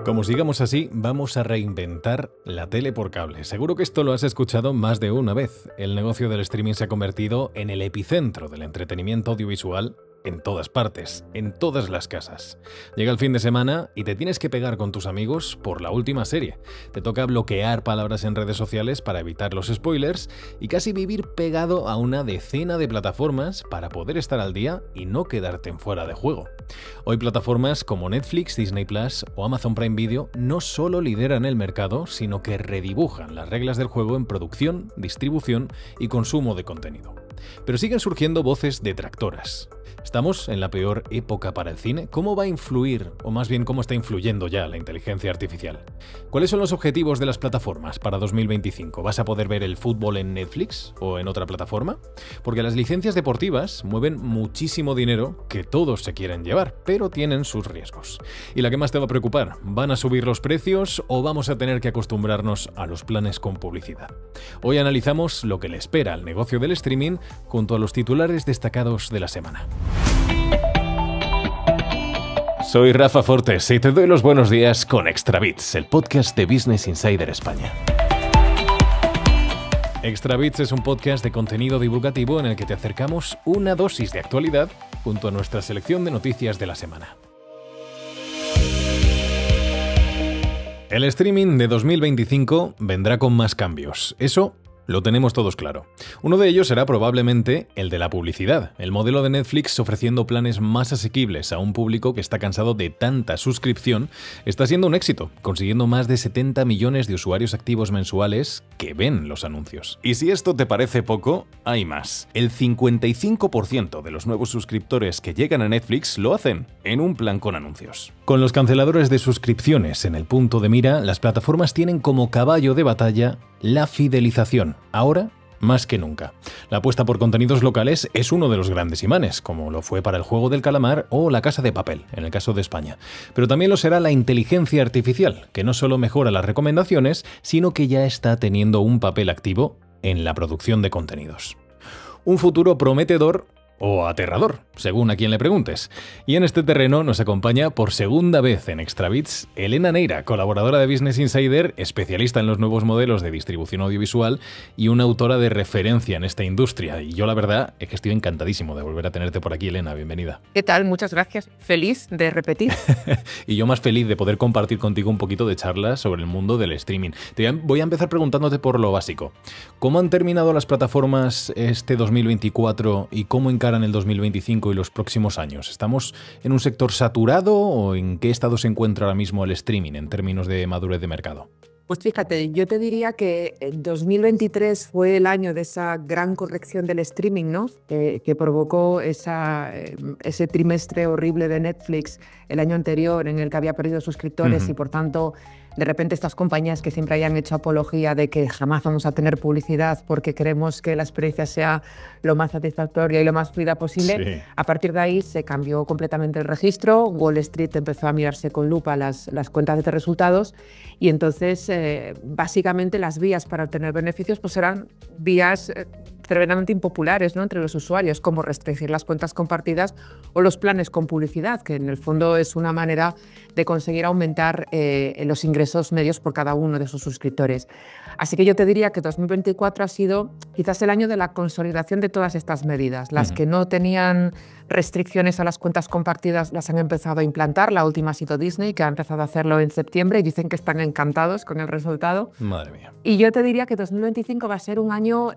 Como sigamos así, vamos a reinventar la tele por cable. Seguro que esto lo has escuchado más de una vez. El negocio del streaming se ha convertido en el epicentro del entretenimiento audiovisual en todas partes, en todas las casas. Llega el fin de semana y te tienes que pegar con tus amigos por la última serie. Te toca bloquear palabras en redes sociales para evitar los spoilers y casi vivir pegado a una decena de plataformas para poder estar al día y no quedarte en fuera de juego. Hoy plataformas como Netflix, Disney Plus o Amazon Prime Video no solo lideran el mercado, sino que redibujan las reglas del juego en producción, distribución y consumo de contenido. Pero siguen surgiendo voces detractoras. ¿Estamos en la peor época para el cine? ¿Cómo va a influir, o más bien cómo está influyendo ya la inteligencia artificial? ¿Cuáles son los objetivos de las plataformas para 2025? ¿Vas a poder ver el fútbol en Netflix o en otra plataforma? Porque las licencias deportivas mueven muchísimo dinero que todos se quieren llevar, pero tienen sus riesgos. Y la que más te va a preocupar, ¿van a subir los precios o vamos a tener que acostumbrarnos a los planes con publicidad? Hoy analizamos lo que le espera al negocio del streaming junto a los titulares destacados de la semana. Soy Rafa Fortes y te doy los buenos días con Extra Bits, el podcast de Business Insider España. Extra Bits es un podcast de contenido divulgativo en el que te acercamos una dosis de actualidad junto a nuestra selección de noticias de la semana. El streaming de 2025 vendrá con más cambios. Eso lo tenemos todos claro. Uno de ellos será probablemente el de la publicidad, el modelo de Netflix ofreciendo planes más asequibles a un público que está cansado de tanta suscripción, está siendo un éxito, consiguiendo más de 70 millones de usuarios activos mensuales que ven los anuncios. Y si esto te parece poco, hay más. El 55% de los nuevos suscriptores que llegan a Netflix lo hacen en un plan con anuncios. Con los canceladores de suscripciones en el punto de mira, las plataformas tienen como caballo de batalla la fidelización, ahora más que nunca. La apuesta por contenidos locales es uno de los grandes imanes, como lo fue para el Juego del Calamar o La Casa de Papel, en el caso de España. Pero también lo será la inteligencia artificial, que no solo mejora las recomendaciones, sino que ya está teniendo un papel activo en la producción de contenidos. Un futuro prometedor o aterrador, según a quien le preguntes. Y en este terreno nos acompaña por segunda vez en Extra Bits Elena Neira, colaboradora de Business Insider, especialista en los nuevos modelos de distribución audiovisual y una autora de referencia en esta industria. Y yo la verdad es que estoy encantadísimo de volver a tenerte por aquí, Elena. Bienvenida. ¿Qué tal? Muchas gracias. Feliz de repetir. Y yo más feliz de poder compartir contigo un poquito de charlas sobre el mundo del streaming. Voy a empezar preguntándote por lo básico. ¿Cómo han terminado las plataformas este 2024 y cómo encaran el 2025 y los próximos años? ¿Estamos en un sector saturado o en qué estado se encuentra ahora mismo el streaming en términos de madurez de mercado? Pues fíjate, yo te diría que 2023 fue el año de esa gran corrección del streaming, ¿no? Que provocó ese trimestre horrible de Netflix el año anterior en el que había perdido suscriptores y por tanto de repente estas compañías que siempre hayan hecho apología de que jamás vamos a tener publicidad porque queremos que la experiencia sea lo más satisfactoria y lo más fluida posible, a partir de ahí se cambió completamente el registro, Wall Street empezó a mirarse con lupa las cuentas de resultados y entonces básicamente las vías para obtener beneficios pues eran vías tremendamente impopulares, ¿no?, entre los usuarios, como restringir las cuentas compartidas o los planes con publicidad, que en el fondo es una manera de conseguir aumentar los ingresos medios por cada uno de sus suscriptores. Así que yo te diría que 2024 ha sido quizás el año de la consolidación de todas estas medidas. Las que no tenían restricciones a las cuentas compartidas las han empezado a implantar. La última ha sido Disney, que ha empezado a hacerlo en septiembre y dicen que están encantados con el resultado. Madre mía. Y yo te diría que 2025 va a ser un año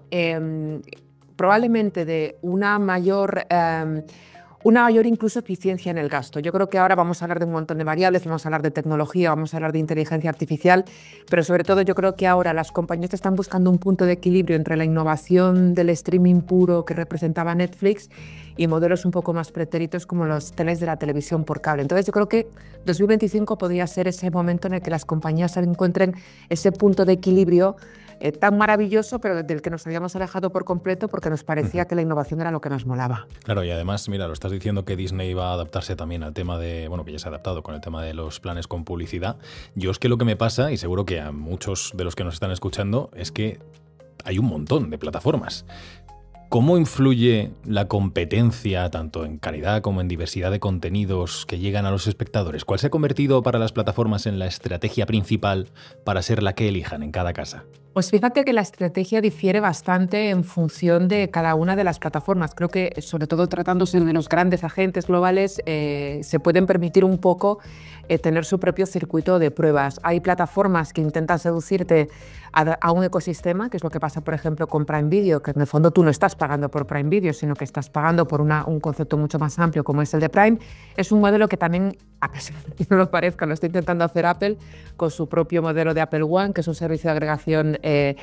probablemente de una mayor incluso eficiencia en el gasto. Yo creo que ahora vamos a hablar de un montón de variables, vamos a hablar de tecnología, vamos a hablar de inteligencia artificial, pero sobre todo yo creo que ahora las compañías están buscando un punto de equilibrio entre la innovación del streaming puro que representaba Netflix y modelos un poco más pretéritos como los teles de la televisión por cable. Entonces yo creo que 2025 podría ser ese momento en el que las compañías encuentren ese punto de equilibrio tan maravilloso, pero del que nos habíamos alejado por completo porque nos parecía que la innovación era lo que nos molaba. Claro, y además, mira, lo estás diciendo que Disney va a adaptarse también al tema de, bueno, que ya se ha adaptado con el tema de los planes con publicidad. Yo es que lo que me pasa, y seguro que a muchos de los que nos están escuchando, es que hay un montón de plataformas. ¿Cómo influye la competencia, tanto en calidad como en diversidad de contenidos que llegan a los espectadores? ¿Cuál se ha convertido para las plataformas en la estrategia principal para ser la que elijan en cada casa? Pues fíjate que la estrategia difiere bastante en función de cada una de las plataformas. Creo que, sobre todo tratándose de los grandes agentes globales, se pueden permitir un poco tener su propio circuito de pruebas. Hay plataformas que intentan seducirte a un ecosistema, que es lo que pasa, por ejemplo, con Prime Video, que en el fondo tú no estás pagando por Prime Video, sino que estás pagando por un concepto mucho más amplio como es el de Prime. Es un modelo que también, a pesar de que no lo parezca, lo está intentando hacer Apple con su propio modelo de Apple One, que es un servicio de agregación de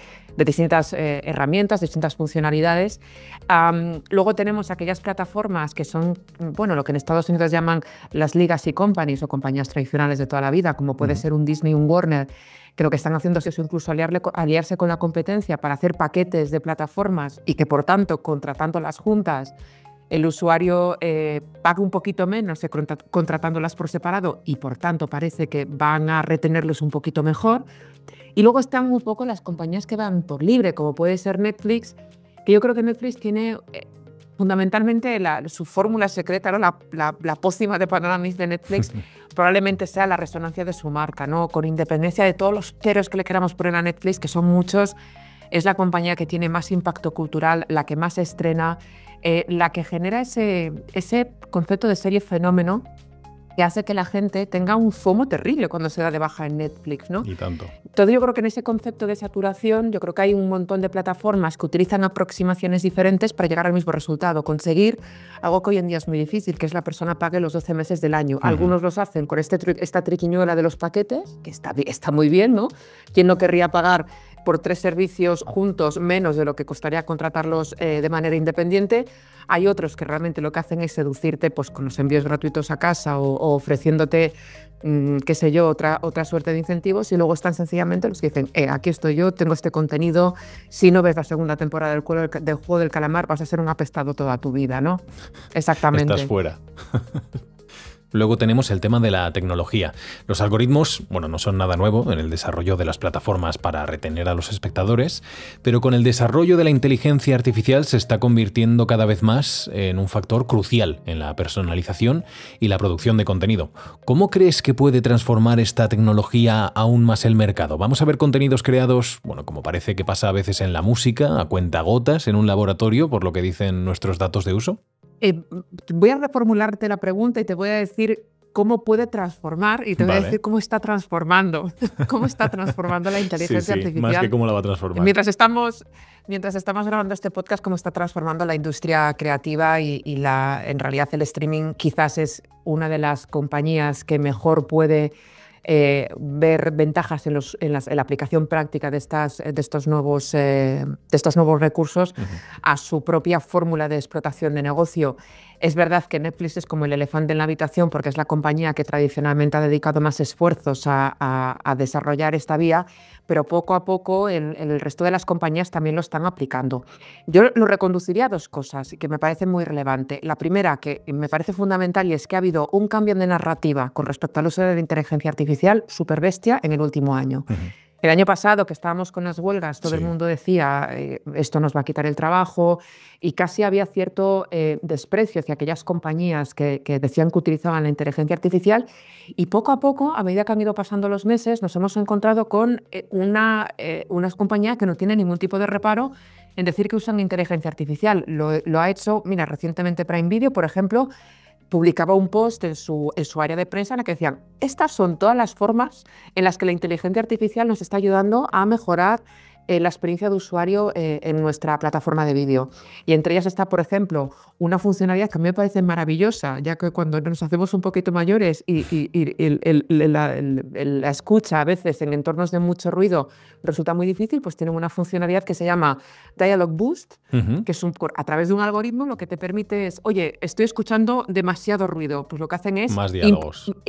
distintas herramientas, distintas funcionalidades. Luego tenemos aquellas plataformas que son, bueno, lo que en Estados Unidos llaman las legacy companies o compañías tradicionales de toda la vida, como puede ser un Disney, un Warner. Creo que están haciendo eso, incluso aliarse con la competencia para hacer paquetes de plataformas y que, por tanto, contratándolas juntas, el usuario paga un poquito menos contratándolas por separado y, por tanto, parece que van a retenerlos un poquito mejor. Y luego están un poco las compañías que van por libre, como puede ser Netflix, que yo creo que Netflix tiene fundamentalmente su fórmula secreta, ¿no? La pócima de Panoramix de Netflix probablemente sea la resonancia de su marca, ¿no? Con independencia de todos los peros que le queramos poner a Netflix, que son muchos, es la compañía que tiene más impacto cultural, la que más estrena, la que genera ese concepto de serie fenómeno que hace que la gente tenga un FOMO terrible cuando se da de baja en Netflix, ¿no? Y tanto. Entonces yo creo que en ese concepto de saturación, yo creo que hay un montón de plataformas que utilizan aproximaciones diferentes para llegar al mismo resultado, conseguir algo que hoy en día es muy difícil, que es la persona pague los 12 meses del año. Algunos los hacen con esta triquiñuela de los paquetes, que está muy bien, ¿no? ¿Quién no querría pagar por 3 servicios juntos menos de lo que costaría contratarlos de manera independiente? Hay otros que realmente lo que hacen es seducirte pues, con los envíos gratuitos a casa o ofreciéndote, qué sé yo, otra suerte de incentivos, y luego están sencillamente los que dicen, aquí estoy yo, tengo este contenido, si no ves la segunda temporada del Juego del Calamar vas a ser un apestado toda tu vida, ¿no? Exactamente. Estás fuera. Luego tenemos el tema de la tecnología. Los algoritmos, bueno, no son nada nuevo en el desarrollo de las plataformas para retener a los espectadores, pero con el desarrollo de la inteligencia artificial se está convirtiendo cada vez más en un factor crucial en la personalización y la producción de contenido. ¿Cómo crees que puede transformar esta tecnología aún más el mercado? ¿Vamos a ver contenidos creados, bueno, como parece que pasa a veces en la música, a cuentagotas, en un laboratorio, por lo que dicen nuestros datos de uso? Voy a reformularte la pregunta y te voy a decir cómo puede transformar y te voy a decir cómo está transformando. Cómo está transformando la inteligencia artificial. Más que cómo la va a transformar. Mientras estamos grabando este podcast, cómo está transformando la industria creativa y en realidad el streaming quizás es una de las compañías que mejor puede ver ventajas en la aplicación práctica de estos nuevos recursos a su propia fórmula de explotación de negocio. Es verdad que Netflix es como el elefante en la habitación porque es la compañía que tradicionalmente ha dedicado más esfuerzos a desarrollar esta vía, pero poco a poco el resto de las compañías también lo están aplicando. Yo lo reconduciría a 2 cosas que me parecen muy relevantes. La primera, que me parece fundamental, y es que ha habido un cambio de narrativa con respecto al uso de la inteligencia artificial súper bestia en el último año. El año pasado, que estábamos con las huelgas, todo el mundo decía esto nos va a quitar el trabajo, y casi había cierto desprecio hacia aquellas compañías que decían que utilizaban la inteligencia artificial, y poco a poco, a medida que han ido pasando los meses, nos hemos encontrado con unas compañías que no tienen ningún tipo de reparo en decir que usan inteligencia artificial. Lo ha hecho, mira, recientemente Prime Video, por ejemplo, publicaba un post en su área de prensa en la que decían: estas son todas las formas en las que la inteligencia artificial nos está ayudando a mejorar la experiencia de usuario en nuestra plataforma de vídeo. Y entre ellas está, por ejemplo, una funcionalidad que a mí me parece maravillosa, ya que cuando nos hacemos un poquito mayores y la escucha a veces en entornos de mucho ruido resulta muy difícil, pues tienen una funcionalidad que se llama Dialogue Boost, que es a través de un algoritmo lo que te permite es, oye, estoy escuchando demasiado ruido. Pues lo que hacen es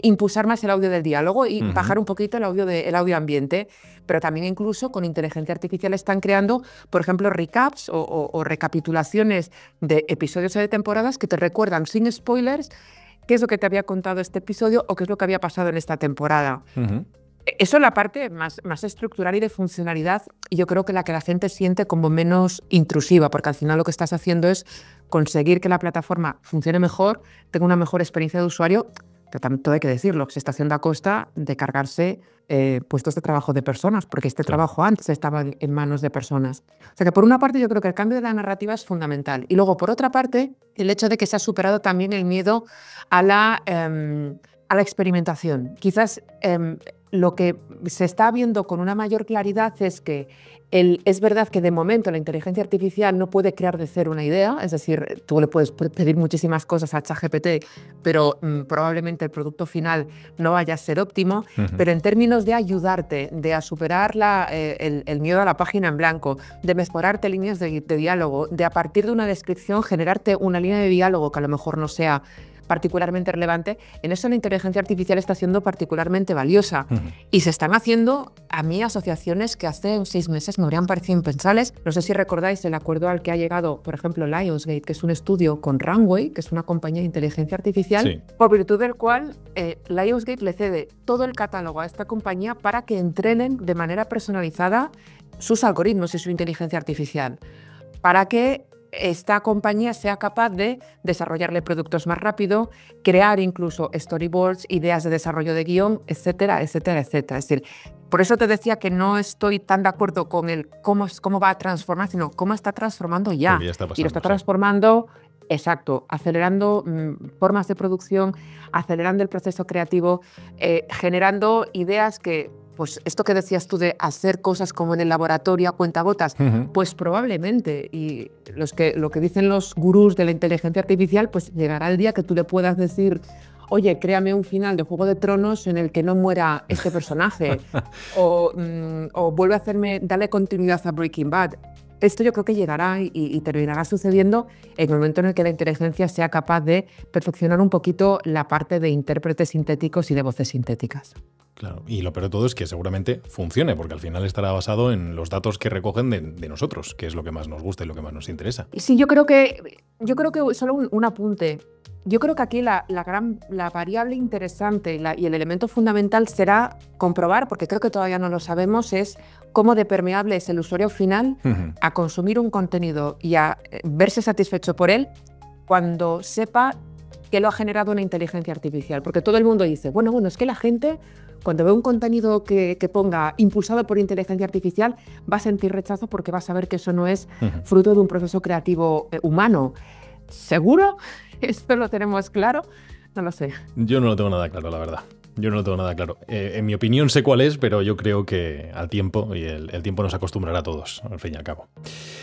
impulsar más el audio del diálogo y bajar un poquito el audio ambiente. Pero también incluso con inteligencia artificial están creando, por ejemplo, recaps o recapitulaciones de episodios o de temporadas que te recuerdan sin spoilers qué es lo que te había contado este episodio o qué es lo que había pasado en esta temporada. Eso es la parte más estructural y de funcionalidad, y yo creo que la gente siente como menos intrusiva, porque al final lo que estás haciendo es conseguir que la plataforma funcione mejor, tenga una mejor experiencia de usuario, pero también todo hay que decirlo, se está haciendo a costa de cargarse puestos de trabajo de personas, porque este trabajo antes estaba en manos de personas. O sea que por una parte yo creo que el cambio de la narrativa es fundamental, y luego por otra parte el hecho de que se ha superado también el miedo a la experimentación. Quizás lo que se está viendo con una mayor claridad es que es verdad que de momento la inteligencia artificial no puede crear de cero una idea, es decir, tú le puedes pedir muchísimas cosas a ChatGPT, pero probablemente el producto final no vaya a ser óptimo, pero en términos de ayudarte, de superar el miedo a la página en blanco, de mejorarte líneas de diálogo, de a partir de una descripción generarte una línea de diálogo que a lo mejor no sea particularmente relevante, en eso la inteligencia artificial está siendo particularmente valiosa. Y se están haciendo, a mí, asociaciones que hace 6 meses me habrían parecido impensables. No sé si recordáis el acuerdo al que ha llegado, por ejemplo, Lionsgate, que es un estudio con Runway, que es una compañía de inteligencia artificial, por virtud del cual Lionsgate le cede todo el catálogo a esta compañía para que entrenen de manera personalizada sus algoritmos y su inteligencia artificial, para que esta compañía sea capaz de desarrollarle productos más rápido, crear incluso storyboards, ideas de desarrollo de guión, etcétera, etcétera, etcétera. Es decir, por eso te decía que no estoy tan de acuerdo con el cómo va a transformar, sino cómo está transformando ya. Ya está pasando, y lo está transformando, exacto, acelerando formas de producción, acelerando el proceso creativo, generando ideas que... Pues esto que decías tú de hacer cosas como en el laboratorio a cuentagotas, pues probablemente, y lo que dicen los gurús de la inteligencia artificial, pues llegará el día que tú le puedas decir, oye, créame un final de Juego de Tronos en el que no muera este personaje, o vuelve a hacerme, dale continuidad a Breaking Bad. Esto yo creo que llegará y terminará sucediendo en el momento en el que la inteligencia sea capaz de perfeccionar un poquito la parte de intérpretes sintéticos y de voces sintéticas. Claro, y lo peor de todo es que seguramente funcione, porque al final estará basado en los datos que recogen de nosotros, que es lo que más nos gusta y lo que más nos interesa. Sí, yo creo que solo un apunte. Yo creo que aquí la variable interesante y el elemento fundamental será comprobar, porque creo que todavía no lo sabemos, es cómo de permeable es el usuario final a consumir un contenido y a verse satisfecho por él cuando sepa que lo ha generado una inteligencia artificial. Porque todo el mundo dice, bueno, es que la gente, cuando ve un contenido que ponga impulsado por inteligencia artificial, va a sentir rechazo porque va a saber que eso no es fruto de un proceso creativo humano. ¿Seguro? ¿Esto lo tenemos claro? No lo sé. Yo no lo tengo nada claro, la verdad. Yo no lo tengo nada claro. En mi opinión sé cuál es, pero yo creo que al tiempo, y el tiempo nos acostumbrará a todos, al fin y al cabo.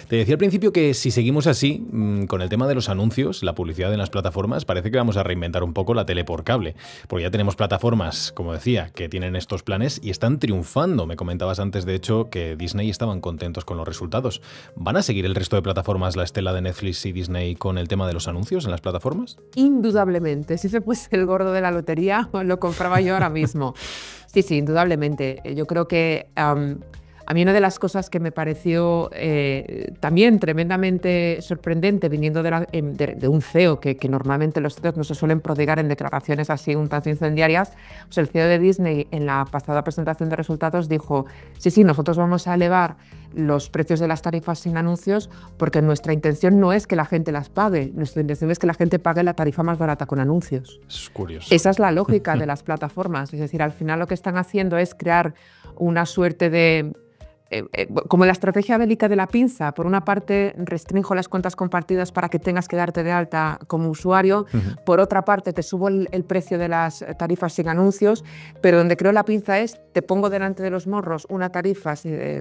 Te decía al principio que si seguimos así, con el tema de los anuncios, la publicidad en las plataformas, parece que vamos a reinventar un poco la tele por cable. Porque ya tenemos plataformas, como decía, que tienen estos planes y están triunfando. Me comentabas antes, de hecho, que Disney estaban contentos con los resultados. ¿Van a seguir el resto de plataformas la estela de Netflix y Disney con el tema de los anuncios en las plataformas? Indudablemente. Si se fuese el gordo de la lotería, lo compraba yo ahora mismo. Sí, indudablemente. Yo creo que a mí una de las cosas que me pareció también tremendamente sorprendente viniendo de un CEO, que normalmente los CEOs no se suelen prodigar en declaraciones así un tanto incendiarias, pues el CEO de Disney en la pasada presentación de resultados dijo, sí, nosotros vamos a elevar los precios de las tarifas sin anuncios porque nuestra intención no es que la gente las pague, nuestra intención es que la gente pague la tarifa más barata con anuncios. Es curioso. Esa es la lógica de las plataformas, es decir, al final lo que están haciendo es crear una suerte de... como la estrategia bélica de la pinza, por una parte restringo las cuentas compartidas para que tengas que darte de alta como usuario, por otra parte te subo el precio de las tarifas sin anuncios, pero donde creo la pinza es te pongo delante de los morros una tarifa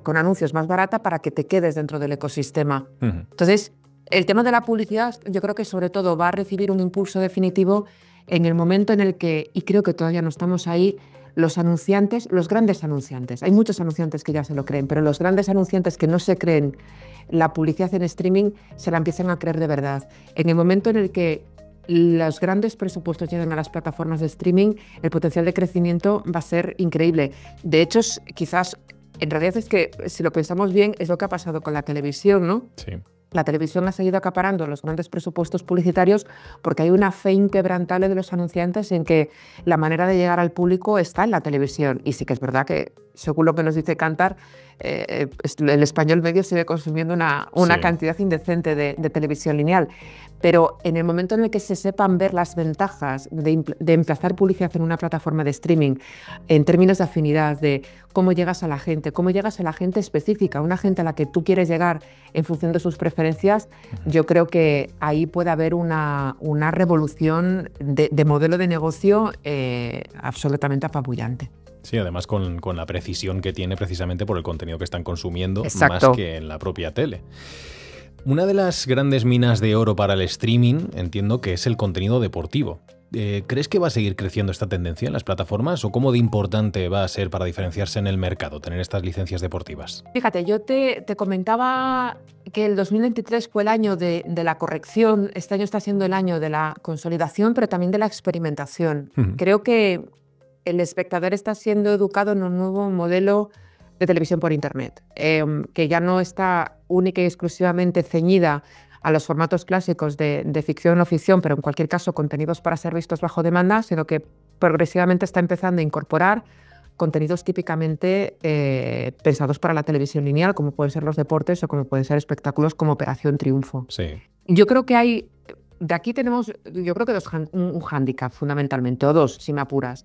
con anuncios más barata para que te quedes dentro del ecosistema. Entonces, el tema de la publicidad yo creo que sobre todo va a recibir un impulso definitivo en el momento en el que, y creo que todavía no estamos ahí, los anunciantes, los grandes anunciantes, hay muchos anunciantes que ya se lo creen, pero los grandes anunciantes que no se creen la publicidad en streaming se la empiezan a creer de verdad. En el momento en el que los grandes presupuestos lleguen a las plataformas de streaming, el potencial de crecimiento va a ser increíble. De hecho, quizás, en realidad es que, si lo pensamos bien, es lo que ha pasado con la televisión, ¿no? Sí. La televisión ha seguido acaparando los grandes presupuestos publicitarios porque hay una fe inquebrantable de los anunciantes en que la manera de llegar al público está en la televisión. Y sí que es verdad que, según lo que nos dice Kantar, el español medio sigue consumiendo una cantidad indecente de televisión lineal. Pero en el momento en el que se sepan ver las ventajas de emplazar publicidad en una plataforma de streaming, en términos de afinidad, de cómo llegas a la gente específica, una gente a la que tú quieres llegar en función de sus preferencias, yo creo que ahí puede haber una revolución de modelo de negocio absolutamente apabullante. Sí, además con la precisión que tiene precisamente por el contenido que están consumiendo, Exacto, más que en la propia tele. Una de las grandes minas de oro para el streaming, entiendo que es el contenido deportivo. ¿Crees que va a seguir creciendo esta tendencia en las plataformas o cómo de importante va a ser para diferenciarse en el mercado tener estas licencias deportivas? Fíjate, yo te comentaba que el 2023 fue el año de la corrección, este año está siendo el año de la consolidación, pero también de la experimentación. Creo que el espectador está siendo educado en un nuevo modelo de televisión por Internet, que ya no está única y exclusivamente ceñida a los formatos clásicos de ficción o ficción, pero en cualquier caso contenidos para ser vistos bajo demanda, sino que progresivamente está empezando a incorporar contenidos típicamente pensados para la televisión lineal, como pueden ser los deportes o como pueden ser espectáculos como Operación Triunfo. Sí. Yo creo que de aquí tenemos, yo creo que un hándicap fundamentalmente, o dos, si me apuras.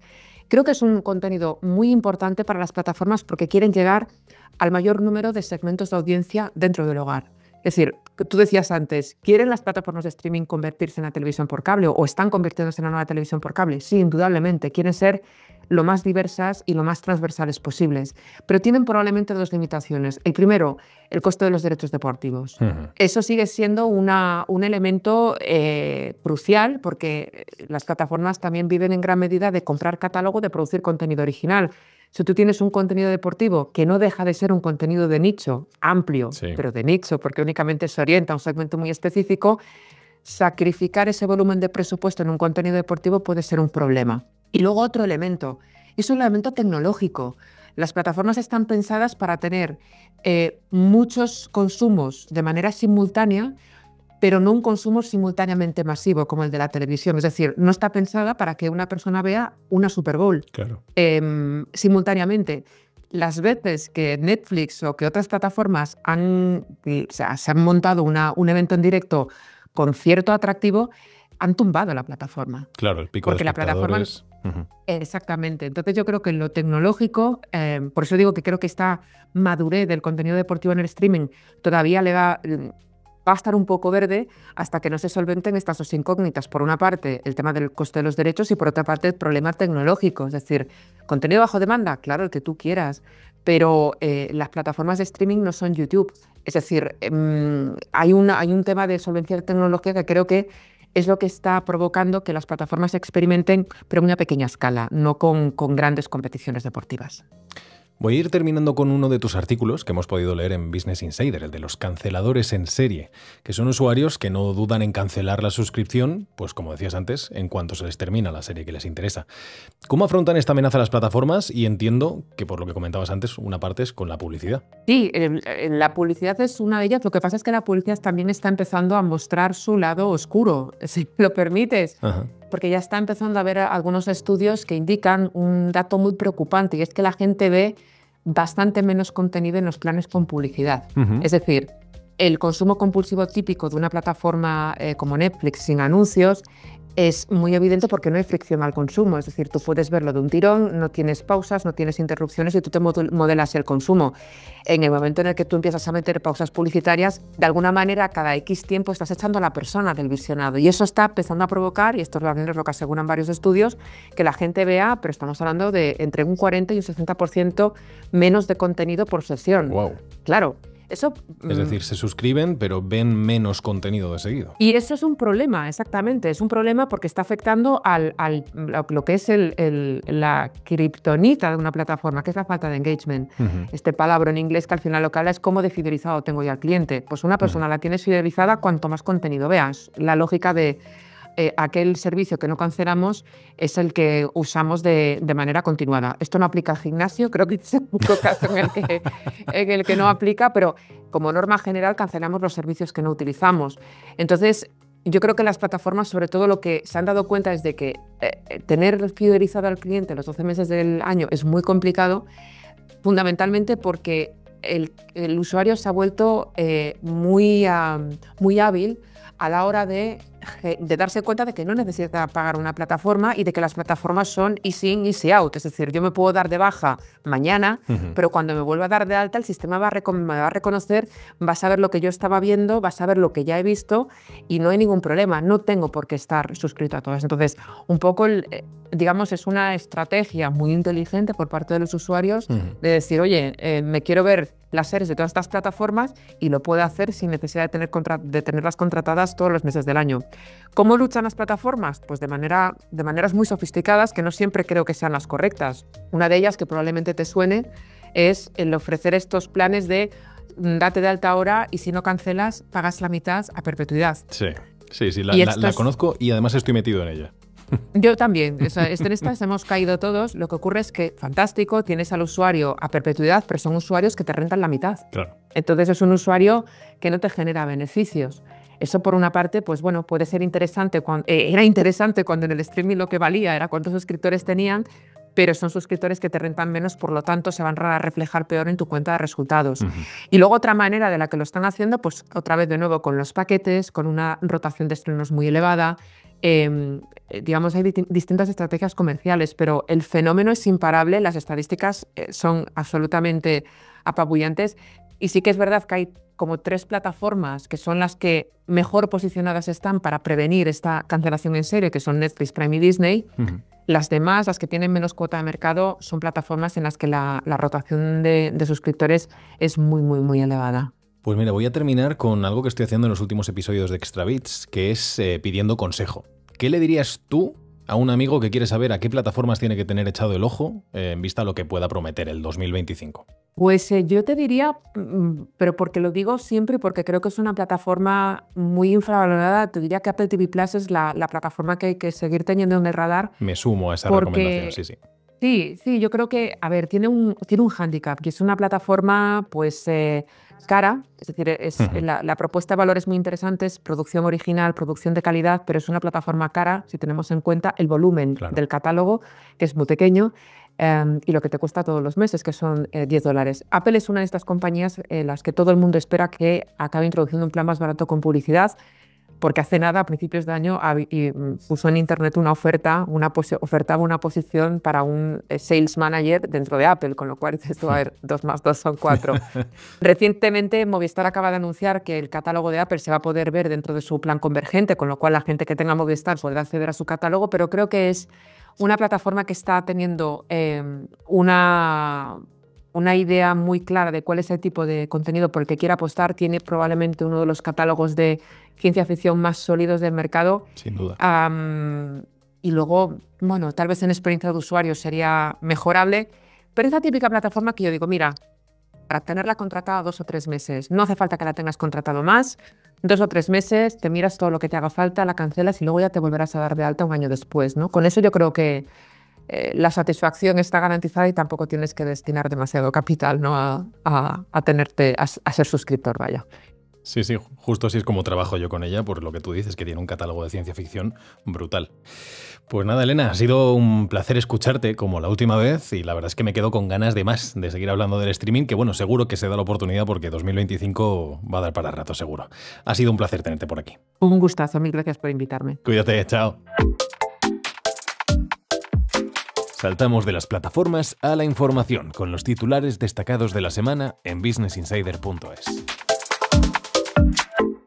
Creo que es un contenido muy importante para las plataformas porque quieren llegar al mayor número de segmentos de audiencia dentro del hogar. Es decir, tú decías antes, ¿quieren las plataformas de streaming convertirse en la televisión por cable o están convirtiéndose en la nueva televisión por cable? Sí, indudablemente, quieren ser lo más diversas y lo más transversales posibles, pero tienen probablemente dos limitaciones. El primero, el costo de los derechos deportivos. Eso sigue siendo un elemento crucial porque las plataformas también viven en gran medida de comprar catálogo, de producir contenido original. Si tú tienes un contenido deportivo que no deja de ser un contenido de nicho, amplio, pero de nicho, porque únicamente se orienta a un segmento muy específico, sacrificar ese volumen de presupuesto en un contenido deportivo puede ser un problema. Y luego otro elemento, es un elemento tecnológico. Las plataformas están pensadas para tener muchos consumos de manera simultánea, pero no un consumo simultáneamente masivo como el de la televisión. Es decir, no está pensada para que una persona vea una Super Bowl simultáneamente. Las veces que Netflix o que otras plataformas se han montado un evento en directo con cierto atractivo, han tumbado la plataforma. Claro, el pico porque de espectadores. La plataforma, exactamente. Entonces yo creo que en lo tecnológico, por eso digo que creo que esta madurez del contenido deportivo en el streaming todavía va a estar un poco verde hasta que no se solventen estas dos incógnitas. Por una parte, el tema del coste de los derechos y por otra parte, el problema tecnológico. Es decir, contenido bajo demanda, claro, el que tú quieras, pero las plataformas de streaming no son YouTube. Es decir, hay un tema de solvencia tecnológica que creo que es lo que está provocando que las plataformas experimenten, pero en una pequeña escala, no con grandes competiciones deportivas. Voy a ir terminando con uno de tus artículos que hemos podido leer en Business Insider, el de los canceladores en serie, que son usuarios que no dudan en cancelar la suscripción, pues como decías antes, en cuanto se les termina la serie que les interesa. ¿Cómo afrontan esta amenaza las plataformas? Y entiendo que, por lo que comentabas antes, una parte es con la publicidad. Sí, la publicidad es una de ellas. Lo que pasa es que la publicidad también está empezando a mostrar su lado oscuro, si me lo permites. Ajá. Porque ya está empezando a haber algunos estudios que indican un dato muy preocupante, y es que la gente ve bastante menos contenido en los planes con publicidad. Es decir, el consumo compulsivo típico de una plataforma como Netflix sin anuncios es muy evidente porque no hay fricción al consumo. Es decir, tú puedes verlo de un tirón, no tienes pausas, no tienes interrupciones y tú te modelas el consumo. En el momento en el que tú empiezas a meter pausas publicitarias, de alguna manera cada X tiempo estás echando a la persona del visionado y eso está empezando a provocar, y esto es lo que aseguran varios estudios, que la gente vea, pero estamos hablando de entre un 40 y un 60% menos de contenido por sesión. Wow. Claro. Eso, es decir, se suscriben, pero ven menos contenido de seguido. Y eso es un problema, exactamente. Es un problema porque está afectando lo que es la kriptonita de una plataforma, que es la falta de engagement. Este palabra en inglés que al final lo que habla es cómo de fidelizado tengo yo al cliente. Pues una persona la tienes fidelizada cuanto más contenido veas. La lógica de aquel servicio que no cancelamos es el que usamos de manera continuada. Esto no aplica al gimnasio, creo que es el único caso en el que no aplica, pero como norma general cancelamos los servicios que no utilizamos. Entonces, yo creo que las plataformas, sobre todo, lo que se han dado cuenta es de que tener fidelizado al cliente los 12 meses del año es muy complicado, fundamentalmente porque el usuario se ha vuelto muy hábil a la hora de darse cuenta de que no necesita pagar una plataforma y de que las plataformas son easy in, easy out. Es decir, yo me puedo dar de baja mañana, pero cuando me vuelva a dar de alta, el sistema me va a reconocer, va a saber lo que yo estaba viendo, va a saber lo que ya he visto y no hay ningún problema. No tengo por qué estar suscrito a todas. Entonces, un poco, digamos, es una estrategia muy inteligente por parte de los usuarios de decir, oye, me quiero ver las series de todas estas plataformas y lo puedo hacer sin necesidad de tenerlas contratadas todos los meses del año. ¿Cómo luchan las plataformas? Pues de maneras muy sofisticadas que no siempre creo que sean las correctas. Una de ellas, que probablemente te suene, es el ofrecer estos planes de date de alta ahora y si no cancelas, pagas la mitad a perpetuidad. Sí, la conozco y además estoy metido en ella. Yo también, en estas hemos caído todos. Lo que ocurre es que, fantástico, tienes al usuario a perpetuidad, pero son usuarios que te rentan la mitad. Claro. Entonces es un usuario que no te genera beneficios. Eso, por una parte, pues bueno, puede ser interesante. Era interesante cuando en el streaming lo que valía era cuántos suscriptores tenían, pero son suscriptores que te rentan menos, por lo tanto se van a reflejar peor en tu cuenta de resultados. Y luego otra manera de la que lo están haciendo, pues otra vez de nuevo con los paquetes, con una rotación de estrenos muy elevada. Digamos, hay distintas estrategias comerciales, pero el fenómeno es imparable, las estadísticas son absolutamente apabullantes y sí que es verdad que hay como 3 plataformas que son las que mejor posicionadas están para prevenir esta cancelación en serie, que son Netflix, Prime y Disney. Las demás, las que tienen menos cuota de mercado, son plataformas en las que la rotación de suscriptores es muy, muy, muy elevada. Pues mira, voy a terminar con algo que estoy haciendo en los últimos episodios de Extra Bits, que es pidiendo consejo. ¿Qué le dirías tú a un amigo que quiere saber a qué plataformas tiene que tener echado el ojo en vista a lo que pueda prometer el 2025? Pues yo te diría, pero porque lo digo siempre y porque creo que es una plataforma muy infravalorada, te diría que Apple TV Plus es la plataforma que hay que seguir teniendo en el radar. Me sumo a esa recomendación, sí. Sí, yo creo que, a ver, tiene un hándicap, que es una plataforma pues cara, es decir, la propuesta de valor es muy interesante, es producción original, producción de calidad, pero es una plataforma cara si tenemos en cuenta el volumen del catálogo, que es muy pequeño, y lo que te cuesta todos los meses, que son $10. Apple es una de estas compañías en las que todo el mundo espera que acabe introduciendo un plan más barato con publicidad, porque hace nada, a principios de año, puso en internet una ofertaba una posición para un sales manager dentro de Apple, con lo cual dices tú, a ver, 2 más 2 son 4. Recientemente, Movistar acaba de anunciar que el catálogo de Apple se va a poder ver dentro de su plan convergente, con lo cual la gente que tenga Movistar podrá acceder a su catálogo, pero creo que es una plataforma que está teniendo una idea muy clara de cuál es el tipo de contenido por el que quiere apostar. Tiene probablemente uno de los catálogos de ciencia ficción más sólidos del mercado. Sin duda. Y luego, bueno, tal vez en experiencia de usuario sería mejorable, pero es la típica plataforma que yo digo, mira, para tenerla contratada 2 o 3 meses, no hace falta que la tengas contratado más, 2 o 3 meses, te miras todo lo que te haga falta, la cancelas y luego ya te volverás a dar de alta un año después, ¿no? Con eso yo creo que la satisfacción está garantizada y tampoco tienes que destinar demasiado capital, ¿no? a ser suscriptor, vaya. Sí, justo así es como trabajo yo con ella, por lo que tú dices, que tiene un catálogo de ciencia ficción brutal. Pues nada, Elena, ha sido un placer escucharte como la última vez y la verdad es que me quedo con ganas de más, de seguir hablando del streaming, que bueno, seguro que se da la oportunidad porque 2025 va a dar para rato seguro. Ha sido un placer tenerte por aquí. Un gustazo, mil gracias por invitarme. Cuídate, chao. Saltamos de las plataformas a la información con los titulares destacados de la semana en businessinsider.es.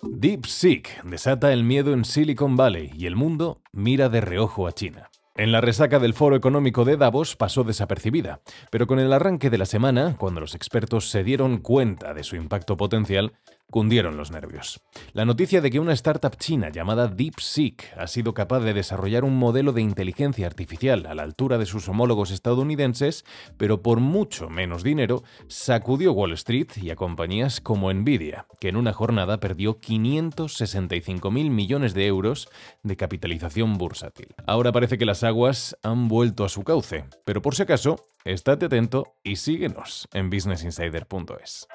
DeepSeek desata el miedo en Silicon Valley y el mundo mira de reojo a China. En la resaca del Foro Económico de Davos pasó desapercibida, pero con el arranque de la semana, cuando los expertos se dieron cuenta de su impacto potencial, cundieron los nervios. La noticia de que una startup china llamada DeepSeek ha sido capaz de desarrollar un modelo de inteligencia artificial a la altura de sus homólogos estadounidenses, pero por mucho menos dinero, sacudió Wall Street y a compañías como Nvidia, que en una jornada perdió 565.000 millones de euros de capitalización bursátil. Ahora parece que las aguas han vuelto a su cauce, pero por si acaso, estate atento y síguenos en businessinsider.es.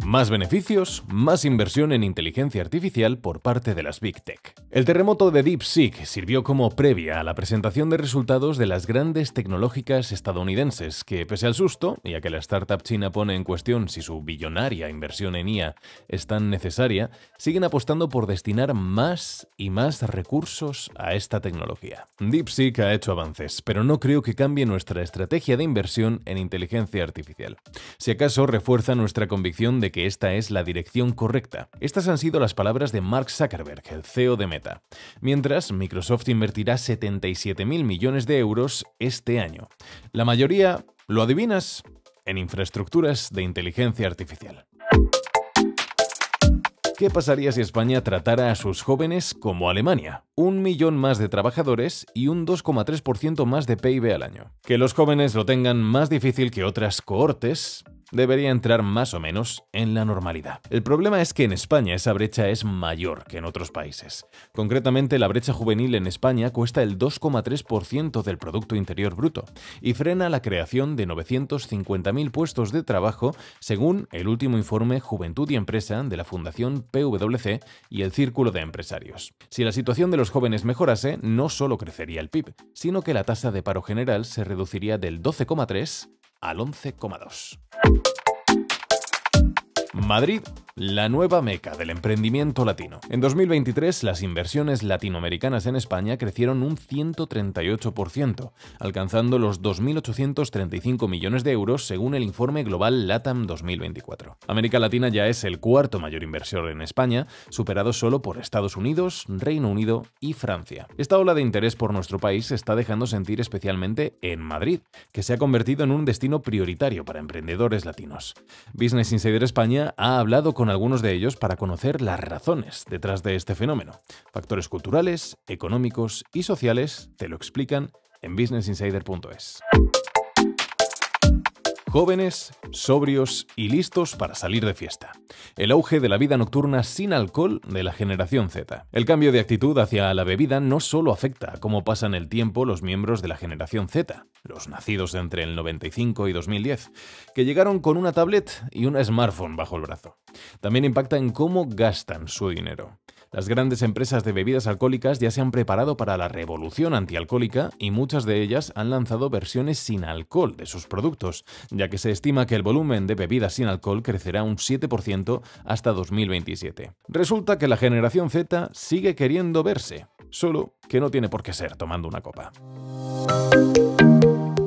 Más beneficios, más inversión en inteligencia artificial por parte de las Big Tech. El terremoto de DeepSeek sirvió como previa a la presentación de resultados de las grandes tecnológicas estadounidenses que, pese al susto, y a que la startup china pone en cuestión si su billonaria inversión en IA es tan necesaria, siguen apostando por destinar más y más recursos a esta tecnología. DeepSeek ha hecho avances, pero no creo que cambie nuestra estrategia de inversión en inteligencia artificial. Si acaso, refuerza nuestra convicción de que esta es la dirección correcta. Estas han sido las palabras de Mark Zuckerberg, el CEO de Meta. Mientras, Microsoft invertirá 77.000 millones de euros este año. La mayoría, ¿lo adivinas?, en infraestructuras de inteligencia artificial. ¿Qué pasaría si España tratara a sus jóvenes como Alemania? 1 millón más de trabajadores y un 2,3% más de PIB al año. Que los jóvenes lo tengan más difícil que otras cohortes debería entrar más o menos en la normalidad. El problema es que en España esa brecha es mayor que en otros países. Concretamente, la brecha juvenil en España cuesta el 2,3% del Producto Interior Bruto y frena la creación de 950.000 puestos de trabajo, según el último informe Juventud y Empresa de la Fundación PwC y el Círculo de Empresarios. Si la situación de los jóvenes mejorase, no solo crecería el PIB, sino que la tasa de paro general se reduciría del 12,3 al 11,2. Madrid, la nueva meca del emprendimiento latino. En 2023, las inversiones latinoamericanas en España crecieron un 138%, alcanzando los 2.835 millones de euros según el informe global LATAM 2024. América Latina ya es el cuarto mayor inversor en España, superado solo por Estados Unidos, Reino Unido y Francia. Esta ola de interés por nuestro país se está dejando sentir especialmente en Madrid, que se ha convertido en un destino prioritario para emprendedores latinos. Business Insider España ha hablado con algunos de ellos para conocer las razones detrás de este fenómeno. Factores culturales, económicos y sociales te lo explican en businessinsider.es. Jóvenes, sobrios y listos para salir de fiesta. El auge de la vida nocturna sin alcohol de la generación Z. El cambio de actitud hacia la bebida no solo afecta a cómo pasan el tiempo los miembros de la generación Z, los nacidos entre el 95 y 2010, que llegaron con una tablet y un smartphone bajo el brazo. También impacta en cómo gastan su dinero. Las grandes empresas de bebidas alcohólicas ya se han preparado para la revolución antialcohólica y muchas de ellas han lanzado versiones sin alcohol de sus productos, ya que se estima que el volumen de bebidas sin alcohol crecerá un 7% hasta 2027. Resulta que la generación Z sigue queriendo verse, solo que no tiene por qué ser tomando una copa.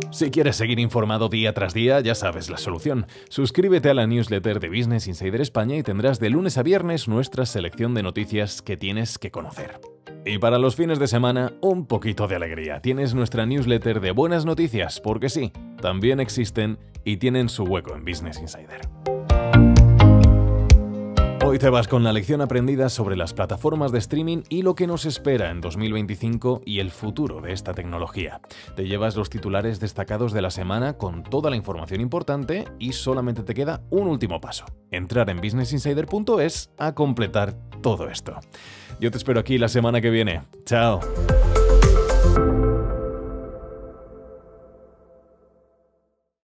Si quieres seguir informado día tras día, ya sabes la solución. Suscríbete a la newsletter de Business Insider España y tendrás de lunes a viernes nuestra selección de noticias que tienes que conocer. Y para los fines de semana, un poquito de alegría. Tienes nuestra newsletter de buenas noticias, porque sí, también existen y tienen su hueco en Business Insider. Hoy te vas con la lección aprendida sobre las plataformas de streaming y lo que nos espera en 2025 y el futuro de esta tecnología. Te llevas los titulares destacados de la semana con toda la información importante y solamente te queda un último paso: entrar en businessinsider.es a completar todo esto. Yo te espero aquí la semana que viene. ¡Chao!